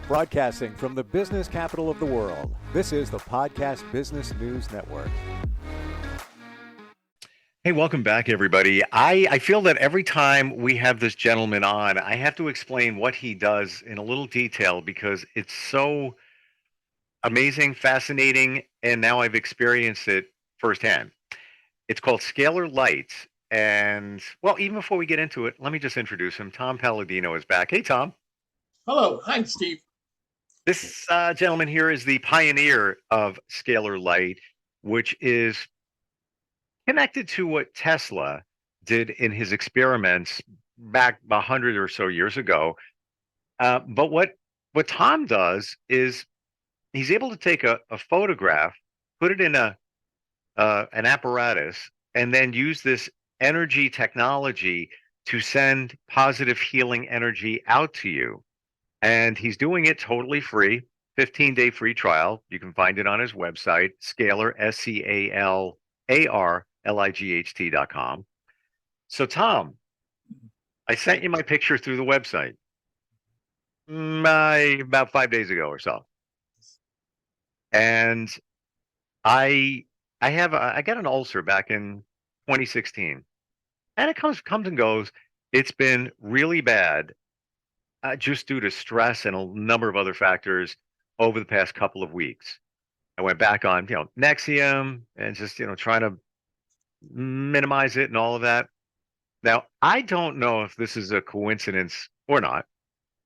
Broadcasting from the business capital of the world, this is the Podcast Business News Network. Hey, welcome back, everybody. I feel that every time we have this gentleman on, I have to explain what he does in a little detail because it's so amazing, fascinating, and now I've experienced it firsthand. It's called Scalar Light. And, well, even before we get into it, let me just introduce him. Tom Paladino is back. Hey, Tom. Hello. Hi, Steve. This gentleman here is the pioneer of Scalar Light, which is connected to what Tesla did in his experiments back 100 or so years ago. But what Tom does is he's able to take a photograph, put it in an apparatus, and then use this energy technology to send positive healing energy out to you. And he's doing it totally free, 15-day free trial. You can find it on his website, Scalar, SCALARLIGHT.com. So, Tom, I sent you my picture through the website about 5 days ago or so. And I got an ulcer back in 2016. And it comes and goes. It's been really bad just due to stress and a number of other factors over the past couple of weeks. I went back on, Nexium and just, trying to minimize it and all of that. Now, I don't know if this is a coincidence or not,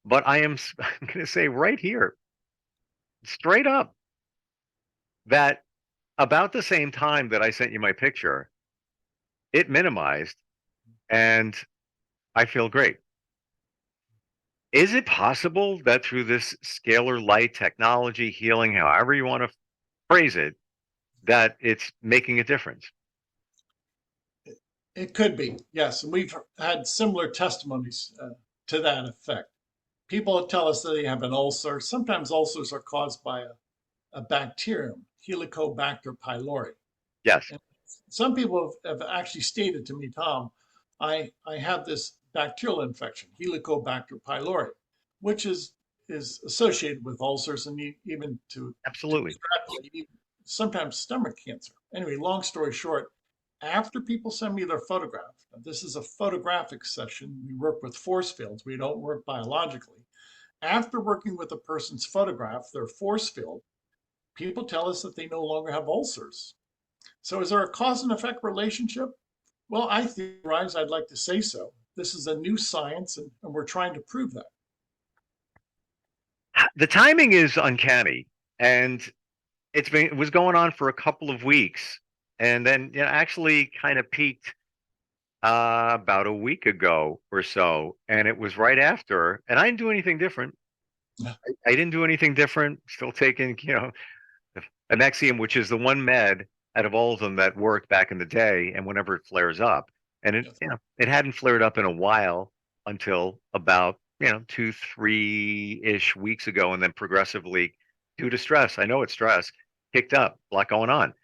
but I'm going to say right here, straight up, that about the same time that I sent you my picture, it minimized and I feel great. Is it possible that through this scalar light technology, healing, however you want to phrase it, that it's making a difference? It could be, yes. And we've had similar testimonies to that effect. People tell us that they have an ulcer. Sometimes ulcers are caused by a bacterium, Helicobacter pylori. Yes. And some people have actually stated to me, Tom, I have this bacterial infection, Helicobacter pylori, which is associated with ulcers and even to Absolutely. sometimes stomach cancer. Anyway, long story short, after people send me their photograph, this is a photographic session. We work with force fields. We don't work biologically. After working with a person's photograph, their force field, people tell us that they no longer have ulcers. So is there a cause and effect relationship? Well, I theorize, I'd like to say so. This is a new science, and we're trying to prove that. The timing is uncanny, and it was going on for a couple of weeks, and then actually kind of peaked about a week ago or so, and it was right after, and I didn't do anything different. I didn't do anything different. Still taking, Nexium, which is the one med out of all of them that worked back in the day, and whenever it flares up, and it hadn't flared up in a while until about 2-3-ish weeks ago, and then progressively, due to stress, I know it's stress, kicked up, a lot going on,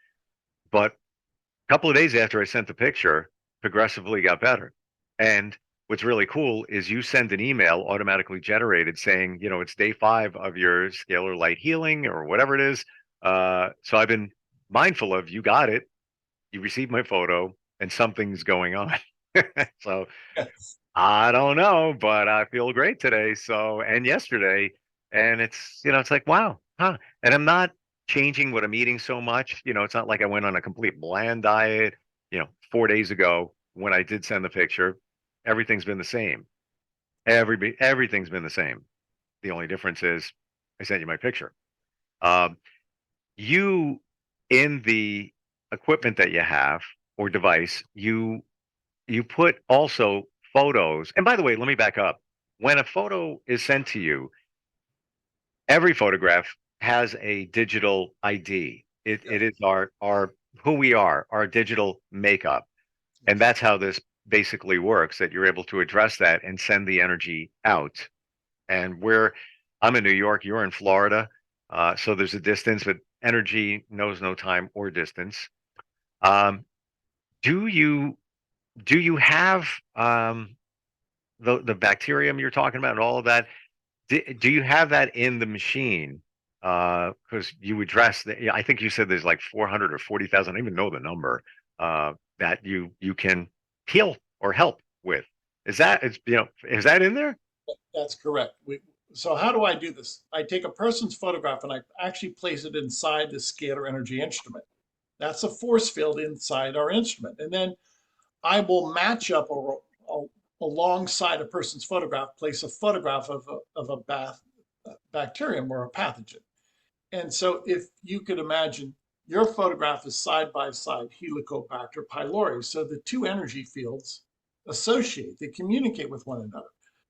but a couple of days after I sent the picture, progressively got better. And what's really cool is you send an email automatically generated saying, it's day 5 of your scalar light healing or whatever it is. So I've been mindful of, you got it, you received my photo, and something's going on. So I don't know, but I feel great today. So, and yesterday, and it's, it's like, wow, huh. And I'm not changing what I'm eating so much. It's not like I went on a complete bland diet, 4 days ago when I did send the picture, everything's been the same. Everything's been the same. The only difference is I sent you my picture. You, in the equipment that you have or device, you put also photos. And by the way, let me back up. When a photo is sent to you, every photograph has a digital ID. It is our who we are, our digital makeup. And that's how this basically works, that you're able to address that and send the energy out. And I'm in New York, you're in Florida. So there's a distance, but energy knows no time or distance. Do you have the bacterium you're talking about and all of that? Do you have that in the machine? Because you address the, yeah, I think you said there's like 400 or 40,000. I don't even know the number that you can heal or help with. Is that in there? That's correct. So how do I do this? I take a person's photograph and I actually place it inside the scalar energy instrument. That's a force field inside our instrument. And then I will match up alongside a person's photograph, place a photograph of a bacterium or a pathogen. And so if you could imagine your photograph is side by side Helicobacter pylori. So the two energy fields associate, they communicate with one another.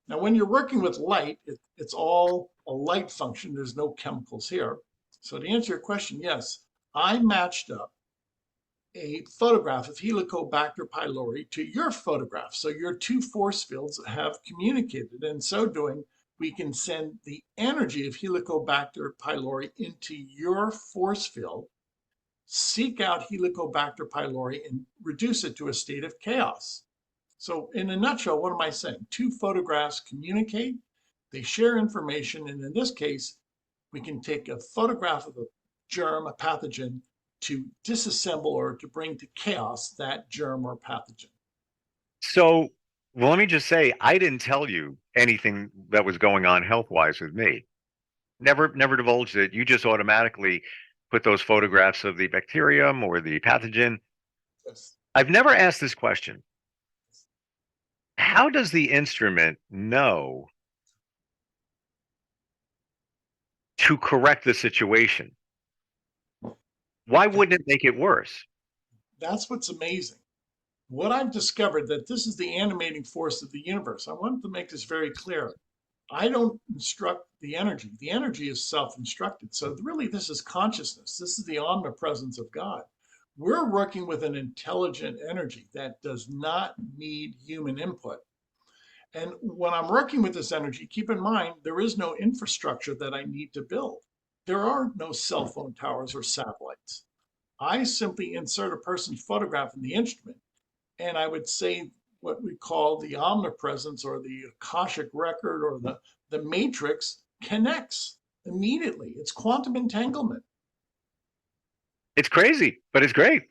Now, when you're working with light, it's all a light function. There's no chemicals here. So to answer your question, yes, I matched up a photograph of Helicobacter pylori to your photograph. So your two force fields have communicated. In so doing, we can send the energy of Helicobacter pylori into your force field, seek out Helicobacter pylori, and reduce it to a state of chaos. So in a nutshell, what am I saying? Two photographs communicate, they share information, and in this case, we can take a photograph of a germ, a pathogen, to disassemble or to bring to chaos that germ or pathogen. So, well, let me just say, I didn't tell you anything that was going on health-wise with me. Never divulged it. You just automatically put those photographs of the bacterium or the pathogen. Yes. I've never asked this question. How does the instrument know to correct the situation? Why wouldn't it make it worse? That's what's amazing. What I've discovered that this is the animating force of the universe. I want to make this very clear. I don't instruct the energy. The energy is self-instructed. So really, this is consciousness. This is the omnipresence of God. We're working with an intelligent energy that does not need human input. And when I'm working with this energy, keep in mind, there is no infrastructure that I need to build. There are no cell phone towers or satellites. I simply insert a person's photograph in the instrument, and I would say what we call the omnipresence or the Akashic record or the matrix connects immediately. It's quantum entanglement. It's crazy, but it's great.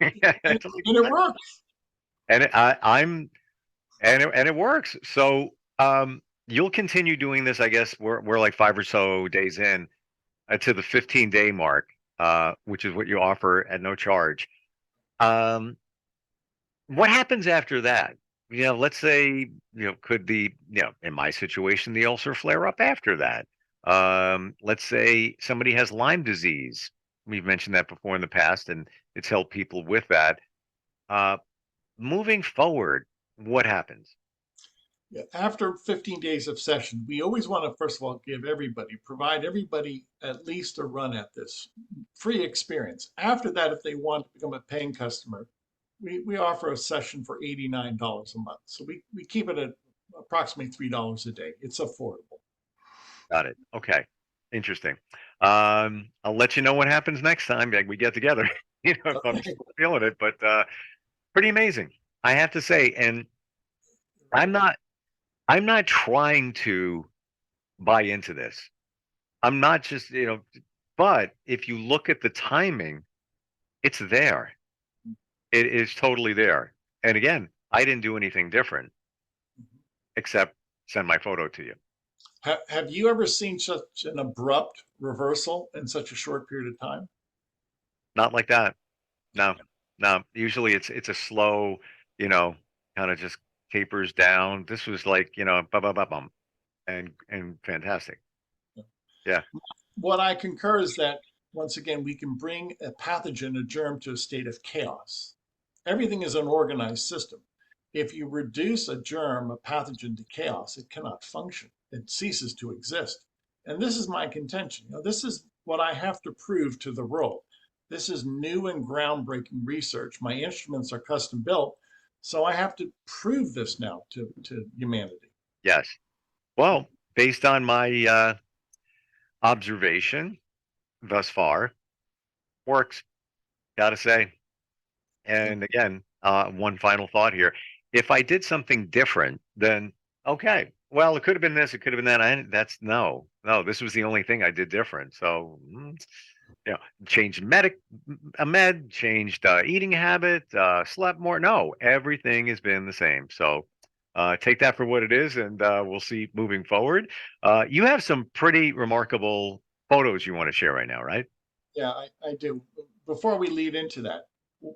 And, It's like- and it works. and I'm and it works. So you'll continue doing this. I guess we're like 5 or so days in to the 15-day mark, which is what you offer at no charge. Um, what happens after that? Let's say, could in my situation, the ulcer flare up after that? Let's say somebody has Lyme disease. We've mentioned that before in the past, and it's helped people with that. Uh, moving forward, what happens? Yeah, after 15 days of session, we always want to, first of all, provide everybody at least a run at this free experience. After that, if they want to become a paying customer, we offer a session for $89 a month. So we keep it at approximately $3 a day. It's affordable. Got it. Okay. Interesting. I'll let you know what happens next time we get together. If I'm Okay. still feeling it, but pretty amazing, I have to say. And I'm not I'm not trying to buy into this. I'm not just, but if you look at the timing, it's there. It is totally there. And again, I didn't do anything different except send my photo to you. Have you ever seen such an abrupt reversal in such a short period of time? Not like that. No, no. Usually it's a slow, you know, kind of just tapers down. This was like, bum bum bum bum, and fantastic. Yeah. What I concur is that, once again, we can bring a pathogen, a germ, to a state of chaos. Everything is an organized system. If you reduce a germ, a pathogen, to chaos, it cannot function. It ceases to exist. And this is my contention. This is what I have to prove to the world. This is new and groundbreaking research. My instruments are custom built, so I have to prove this now to humanity. Yes. Well, based on my observation thus far, works, gotta say. And again, one final thought here. If I did something different, then okay, well, it could have been this, it could have been that. That's no, no. This was the only thing I did different. So, you know, changed changed eating habit, slept more. No, everything has been the same. So, take that for what it is, and we'll see moving forward. You have some pretty remarkable photos you want to share right now, right? Yeah, I do. Before we lead into that,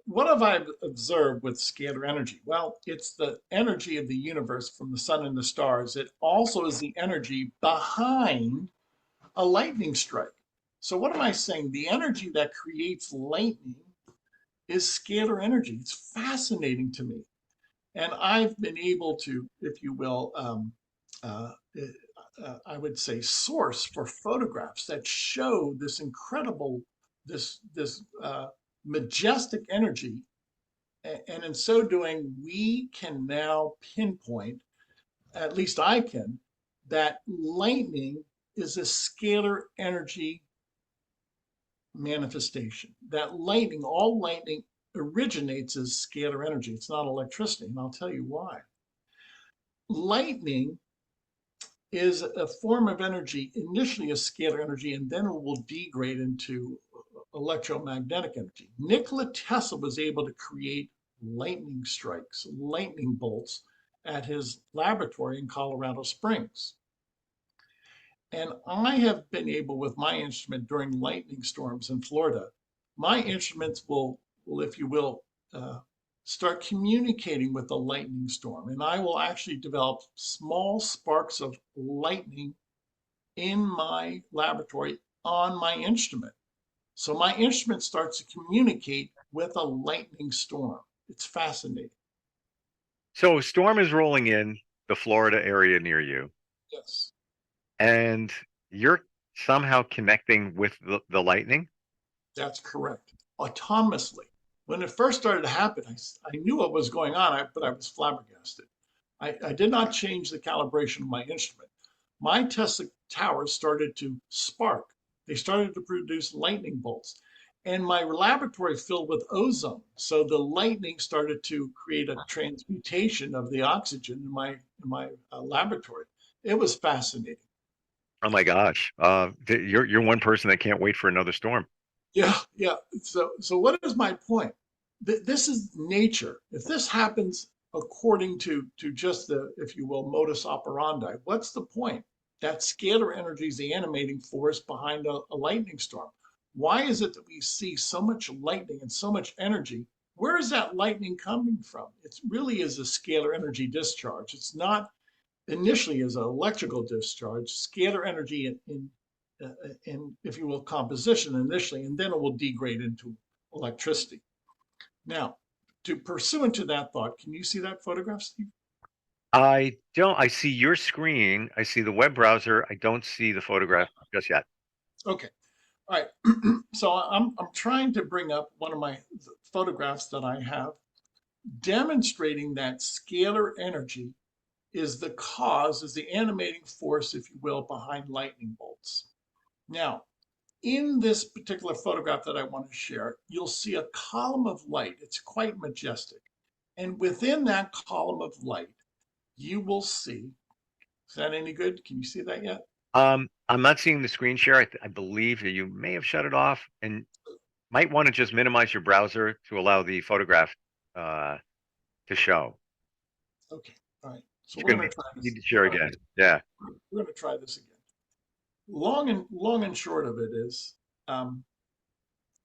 what have I observed with scalar energy? Well, it's the energy of the universe from the sun and the stars. It also is the energy behind a lightning strike. So, what am I saying? The energy that creates lightning is scalar energy. It's fascinating to me. And I've been able to, if you will, uh, I would say, source for photographs that show this incredible, this majestic energy. And in so doing, we can now pinpoint, at least I can, that lightning is a scalar energy manifestation. That lightning, all lightning originates as scalar energy. It's not electricity, and I'll tell you why. Lightning is a form of energy, initially a scalar energy, and then it will degrade into electromagnetic energy. Nikola Tesla was able to create lightning strikes, lightning bolts at his laboratory in Colorado Springs. And I have been able, with my instrument during lightning storms in Florida, my instruments will if you will, start communicating with the lightning storm. And I will actually develop small sparks of lightning in my laboratory on my instrument. So my instrument starts to communicate with a lightning storm. It's fascinating. So, a storm is rolling in the Florida area near you, Yes. and you're somehow connecting with the lightning. That's correct. Autonomously. When it first started to happen, I knew what was going on, but I was flabbergasted. I did not change the calibration of my instrument. My Tesla towers started to spark. They started to produce lightning bolts. And my laboratory filled with ozone. So the lightning started to create a transmutation of the oxygen in my laboratory. It was fascinating. Oh my gosh, you're one person that can't wait for another storm. Yeah, yeah. So what is my point? This is nature. If this happens according to just the, if you will, modus operandi, what's the point? That scalar energy is the animating force behind a lightning storm. Why is it that we see so much lightning and so much energy? Where is that lightning coming from? It really is a scalar energy discharge. It's not initially as an electrical discharge, scalar energy in, if you will, composition initially, and then it will degrade into electricity. Now, to pursue into that thought, can you see that photograph, Steve? I don't. I see your screen. I see the web browser. I don't see the photograph just yet. Okay. All right. So I'm trying to bring up one of my photographs that I have demonstrating that scalar energy is the animating force, if you will, behind lightning bolts. Now, in this particular photograph that I want to share, you'll see a column of light. It's quite majestic. And within that column of light, you will see, is that any good? Can you see that yet? I'm not seeing the screen share. I believe that you may have shut it off, and might want to just minimize your browser to allow the photograph uh, to show. Okay. All right. So It's we're going going to to try need this. to share again. Yeah. We're going to try this again. Long and short of it is, um,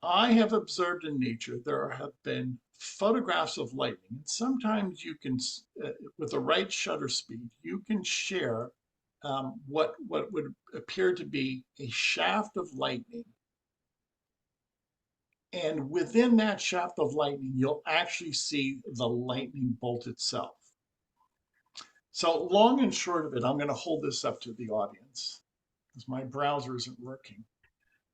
I have observed in nature there have been photographs of lightning, and sometimes you can, with the right shutter speed, you can share what would appear to be a shaft of lightning, and within that shaft of lightning, you'll actually see the lightning bolt itself. So long and short of it, I'm going to hold this up to the audience because my browser isn't working.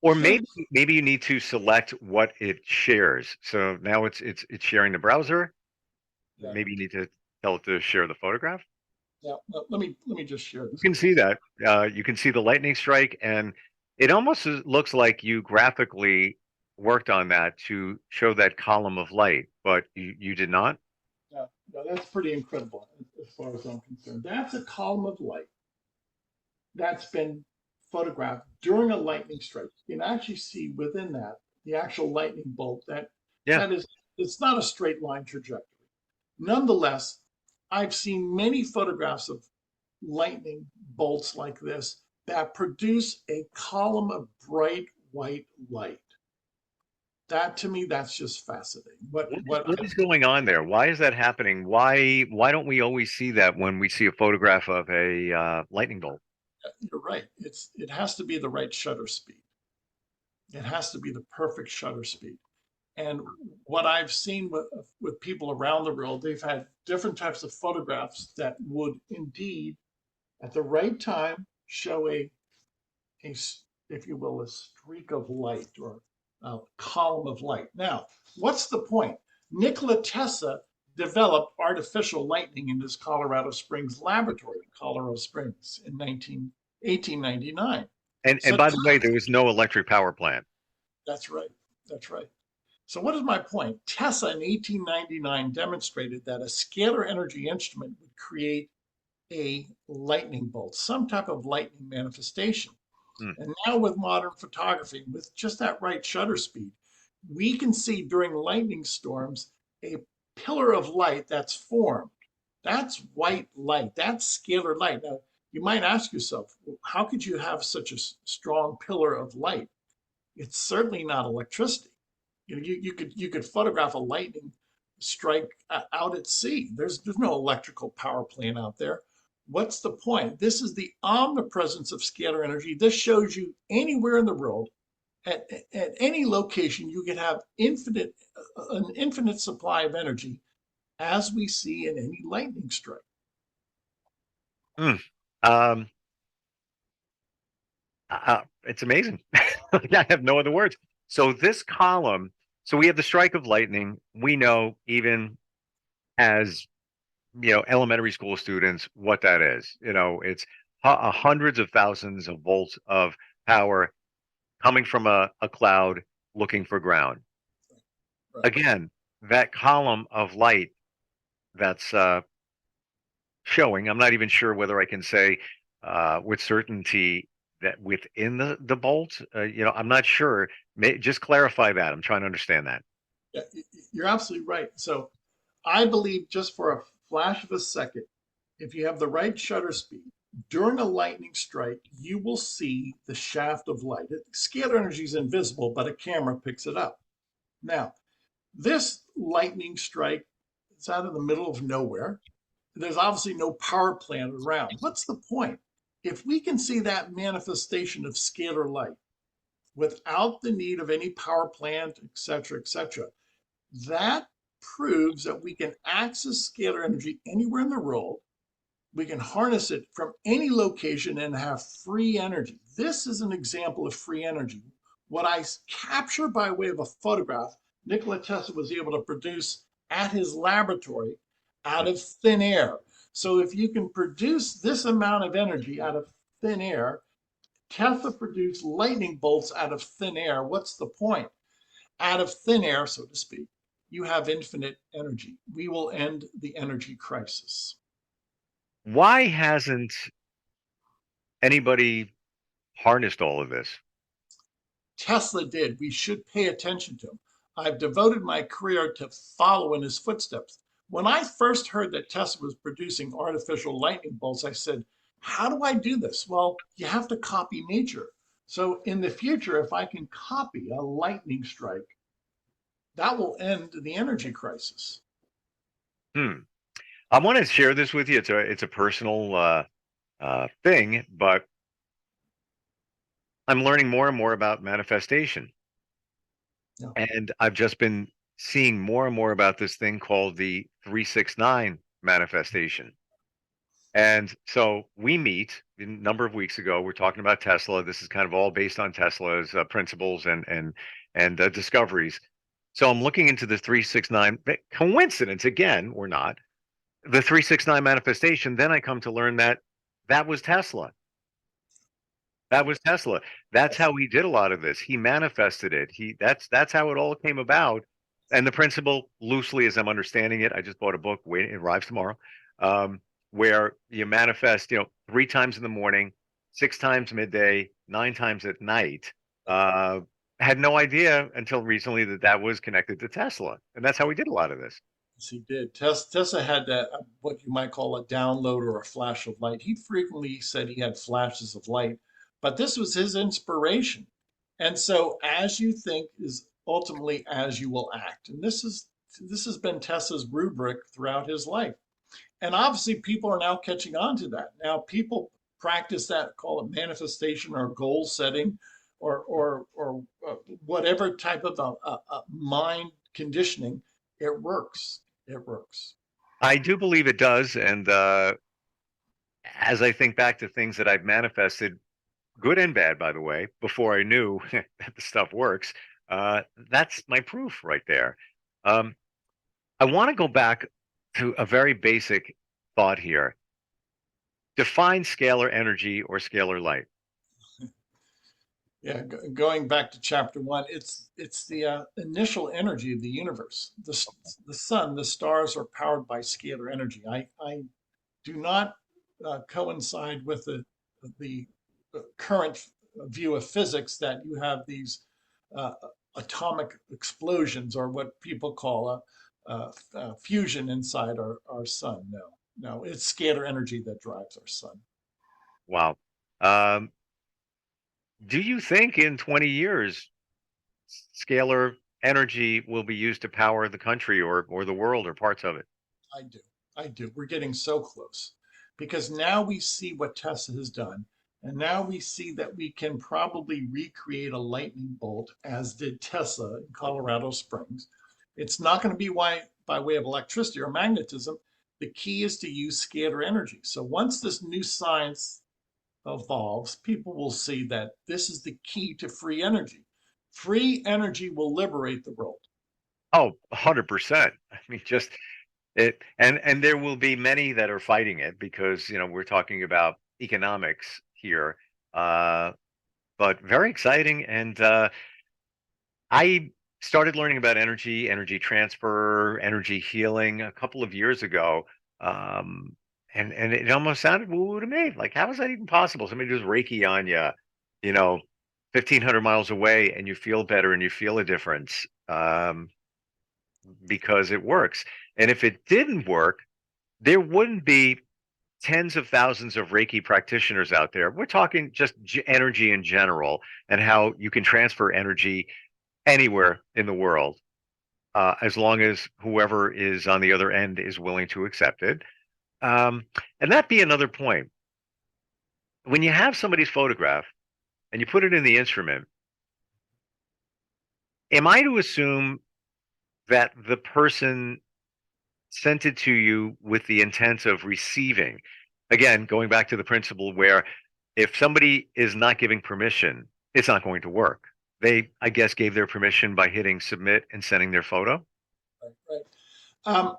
Or Here, maybe you need to select what it shares. So now it's sharing the browser. yeah, Maybe you need to tell it to share the photograph. yeah. Let me just share You this. can see that. You can see the lightning strike, and it almost looks like you graphically worked on that to show that column of light, but you did not. Yeah, yeah, that's pretty incredible. as far as I'm concerned. That's a column of light that's been photographed during a lightning strike. You can actually see within that the actual lightning bolt. Yeah. That is, it's not a straight line trajectory. Nonetheless, I've seen many photographs of lightning bolts like this that produce a column of bright white light. That to me, that's just fascinating. What is going on there? Why is that happening? Why don't we always see that when we see a photograph of a lightning bolt? You're right. It has to be the right shutter speed. It has to be the perfect shutter speed. And what I've seen with people around the world, they've had different types of photographs that would indeed, at the right time, show a if you will, a streak of light or a column of light. Now, what's the point? Nikola Tesla developed artificial lightning in his Colorado Springs laboratory in Colorado Springs in 1899. And So by the way, there was no electric power plant. that's right. That's right. So what is my point? Tesla in 1899 demonstrated that a scalar energy instrument would create a lightning bolt, some type of lightning manifestation. Hmm. And now with modern photography, with just that right shutter speed, we can see during lightning storms a pillar of light that's formed. That's white light. That's scalar light. Now, you might ask yourself, how could you have such a strong pillar of light? It's certainly not electricity. You could photograph a lightning strike out at sea. There's no electrical power plant out there. What's the point? This is the omnipresence of scalar energy. This shows you anywhere in the world, at any location, you can have an infinite supply of energy, as we see in any lightning strike. Hmm. Um, it's amazing. I have no other words. So this column, so we have the strike of lightning. We know even as elementary school students what that is. It's hundreds of thousands of volts of power coming from a cloud looking for ground. Right. Again, that column of light that's showing. I'm not even sure whether I can say with certainty that within the bolt. I'm not sure. Just clarify that. I'm trying to understand that. Yeah, you're absolutely right. So I believe just for a flash of a second, if you have the right shutter speed, during a lightning strike, you will see the shaft of light. Scalar energy is invisible, but a camera picks it up. Now, this lightning strike is out in the middle of nowhere. There's obviously no power plant around. What's the point? If we can see that manifestation of scalar light without the need of any power plant, et cetera, that proves that we can access scalar energy anywhere in the world. We can harness it from any location and have free energy. This is an example of free energy. What I capture by way of a photograph, Nikola Tesla was able to produce at his laboratory out of thin air. So if you can produce this amount of energy out of thin air, Tesla produced lightning bolts out of thin air. What's the point? Out of thin air, so to speak, you have infinite energy. We will end the energy crisis. Why hasn't anybody harnessed all of this? Tesla did. We should pay attention to him. I've devoted my career to follow in his footsteps. When I first heard that Tesla was producing artificial lightning bolts, I said, how do I do this? Well, you have to copy nature. So in the future, if I can copy a lightning strike, that will end the energy crisis. I want to share this with you. It's a personal thing, but I'm learning more and more about manifestation. Yeah. And I've just been seeing more and more about this thing called the 369 manifestation. And so we meet a number of weeks ago. We're talking about Tesla. This is kind of all based on Tesla's principles and discoveries. So I'm looking into the 369 coincidence again, or not, the 369 manifestation. Then I come to learn that was Tesla. That was Tesla. That's how he did a lot of this. He manifested it. That's how it all came about. And the principle, loosely as I'm understanding it, I just bought a book. Wait, it arrives tomorrow. where you manifest, 3 times in the morning, 6 times midday, 9 times at night. Uh, had no idea until recently that that was connected to Tesla, and that's how we did a lot of this. Yes, he did. Tesla had that, what you might call a download or a flash of light. He frequently said he had flashes of light, but this was his inspiration. And so, as you think is ultimately as you will act. And this has been Tesla's rubric throughout his life. And obviously, people are now catching on to that. Now, people practice that, call it manifestation or goal setting, or whatever type of a mind conditioning. It works. It works. I do believe it does, and as I think back to things that I've manifested, good and bad, by the way, before I knew that the stuff works, uh, that's my proof right there. Um, I want to go back to a very basic thought here. Define scalar energy or scalar light. Yeah, going back to chapter one, it's the initial energy of the universe. The sun, the stars are powered by scalar energy. I do not coincide with the current view of physics that you have these uh, atomic explosions or what people call a fusion inside our sun. No, no, it's scalar energy that drives our sun. Wow. Um, do you think in 20 years scalar energy will be used to power the country or the world or parts of it? I do. I do. We're getting so close because now we see what Tesla has done. And now we see that we can probably recreate a lightning bolt, as did Tesla in Colorado Springs. It's not going to be by way of electricity or magnetism. The key is to use scalar energy. So once this new science evolves, people will see that this is the key to free energy. Free energy will liberate the world. Oh, 100%. I mean, just it, and there will be many that are fighting it because, we're talking about economics here. Uh, but very exciting. And I started learning about energy transfer, energy healing a couple of years ago. Um, and it almost sounded woo-woo to me. Like, how is that even possible? Somebody does Reiki on you, you know, 1,500 miles away, and you feel better and you feel a difference because it works. And if it didn't work, there wouldn't be tens of thousands of Reiki practitioners out there. We're talking just energy in general and how you can transfer energy anywhere in the world, as long as whoever is on the other end is willing to accept it. Um, and that be another point. When you have somebody's photograph and you put it in the instrument, am I to assume that the person sent it to you with the intent of receiving? Again, going back to the principle where if somebody is not giving permission, it's not going to work. They, I guess, gave their permission by hitting submit and sending their photo. Right, right.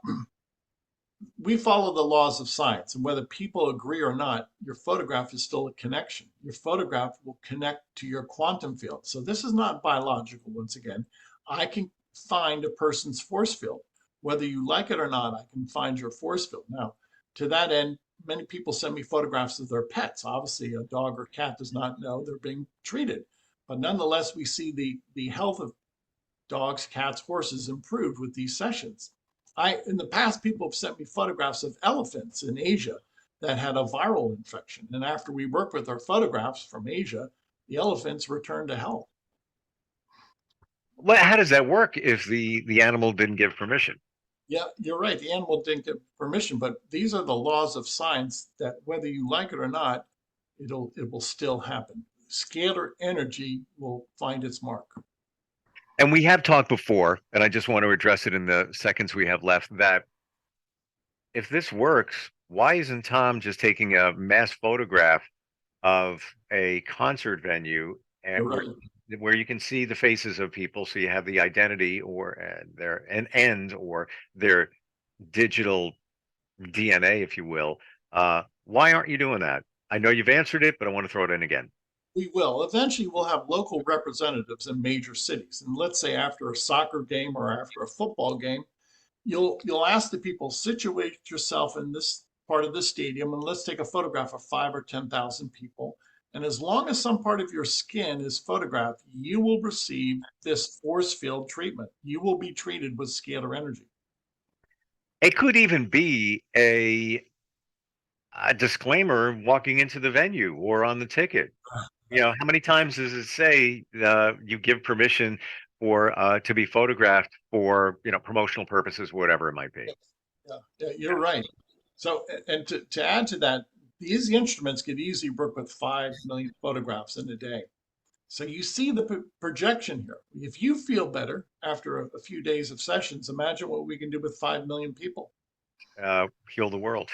We follow the laws of science, and whether people agree or not, your photograph is still a connection. Your photograph will connect to your quantum field. So this is not biological. Once again, I can find a person's force field. Whether you like it or not, I can find your force field. Now, to that end, many people send me photographs of their pets. Obviously, a dog or cat does not know they're being treated. But nonetheless, we see the health of dogs, cats, horses improved with these sessions. In the past, people have sent me photographs of elephants in Asia that had a viral infection. And after we worked with our photographs from Asia, the elephants returned to health. Well, how does that work if the animal didn't give permission? Yeah, you're right. The animal didn't get permission, but these are the laws of science that whether you like it or not, it will still happen. Scalar energy will find its mark. And we have talked before, and I just want to address it in the seconds we have left, that if this works, why isn't Tom just taking a mass photograph of a concert venue You're and right. where you can see the faces of people, so you have the identity or their an end or their digital DNA, if you will. Why aren't you doing that? I know you've answered it, but I want to throw it in again. We will. Eventually, we'll have local representatives in major cities. And let's say after a soccer game or after a football game, you'll ask the people, situate yourself in this part of the stadium, and let's take a photograph of 5 or 10,000 people. And as long as some part of your skin is photographed, you will receive this force field treatment. You will be treated with scalar energy. It could even be a disclaimer walking into the venue or on the ticket. How many times does it say you give permission for to be photographed for promotional purposes, whatever it might be? Yeah, you're right. So, and to add to that, these instruments could easily work with 5 million photographs in a day. So you see the projection here. If you feel better after a few days of sessions, imagine what we can do with 5 million people. Heal the world.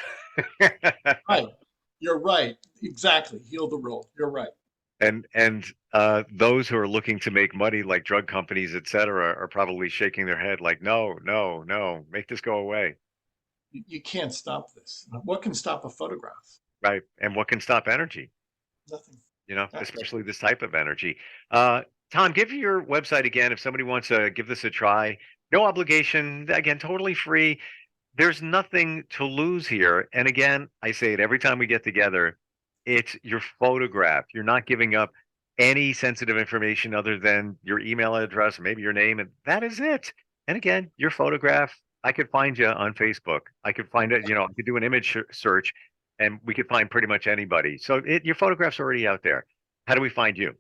Right. You're right. Exactly. Heal the world. You're right. And those who are looking to make money, like drug companies, et cetera, are probably shaking their head like, no, no, no, make this go away. You can't stop this. What can stop a photograph? Right. And what can stop energy? Nothing. Especially this type of energy. Tom, give your website again if somebody wants to give this a try. No obligation. Again, totally free. There's nothing to lose here. And again, I say it every time we get together. It's your photograph. You're not giving up any sensitive information other than your email address, maybe your name, and that is it. And again, your photograph, I could find you on Facebook. I could find it, I could do an image search and we could find pretty much anybody. So your photograph's already out there. How do we find you?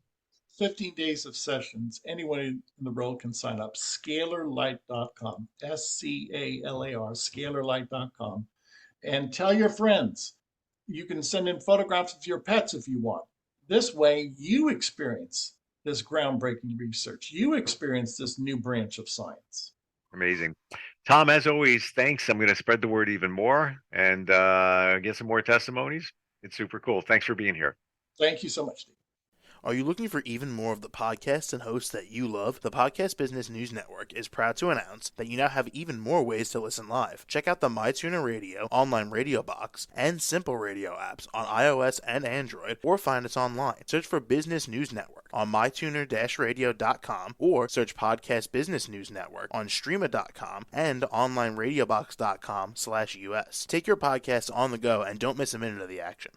15 days of sessions. Anyone in the world can sign up. Scalarlight.com. SCALAR, scalarlight.com. And tell your friends. You can send in photographs of your pets if you want. This way, you experience this groundbreaking research. You experience this new branch of science. Amazing. Tom, as always, thanks. I'm going to spread the word even more and get some more testimonies. It's super cool. Thanks for being here. Thank you so much, Steve. Are you looking for even more of the podcasts and hosts that you love? The Podcast Business News Network is proud to announce that you now have even more ways to listen live. Check out the MyTuner Radio, online radio box, and Simple Radio apps on iOS and Android, or find us online. Search for Business News Network on mytuner-radio.com or search Podcast Business News Network on streama.com and onlineradiobox.com/US. Take your podcast on the go and don't miss a minute of the action.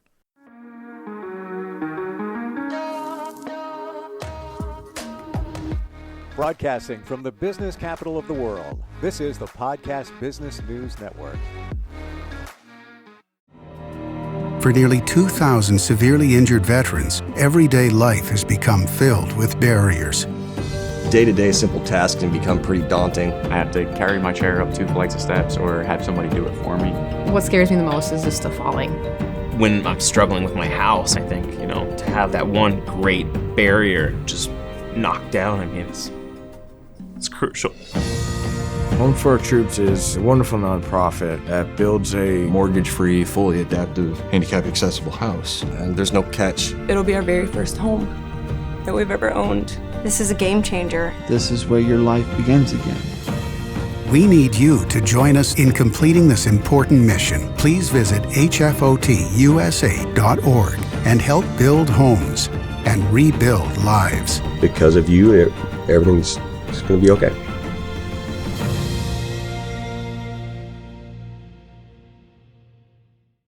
Broadcasting from the business capital of the world, this is the Podcast Business News Network. For nearly 2,000 severely injured veterans, everyday life has become filled with barriers. Day-to-day simple tasks can become pretty daunting. I have to carry my chair up 2 flights of steps or have somebody do it for me. What scares me the most is just the falling. When I'm struggling with my house, I think, to have that one great barrier just knocked down, it's crucial. Home for Our Troops is a wonderful nonprofit that builds a mortgage-free, fully adaptive, handicap-accessible house. And there's no catch. It'll be our very first home that we've ever owned. This is a game changer. This is where your life begins again. We need you to join us in completing this important mission. Please visit hfotusa.org and help build homes and rebuild lives. Because of you, everything's going to be okay.